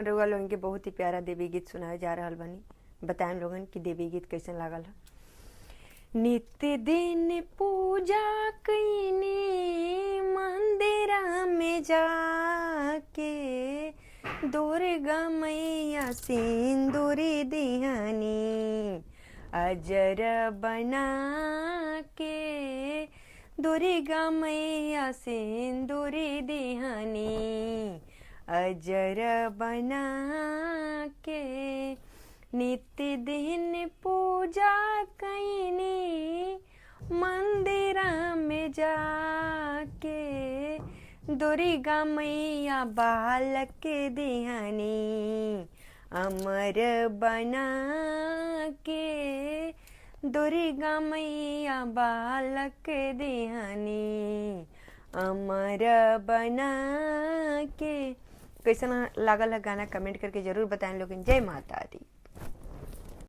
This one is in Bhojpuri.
रउआ लोगन के बहुत ही प्यारा देवी गीत सुनावे जा रहल बानी। बताएं लोगन कि देवी गीत कैसन लागल ह। नित्य दिन पूजा कईनी मंदिरा में जाके, दुर्गा मैया सिंदूरी दिहानी अजर बना के, दुर्गा मैया सिंदूरी दिहानी अजर बना के। नित्य दिन पूजा कईनी मंदिरा में जाके, दुर्गा मैया बालक दिहानी अमर बना के, दुर्गा मैया बालक दिहानी अमर बना के। कैसा लागल है गाना कमेंट करके जरूर बताएं लोगन। जय माता दी।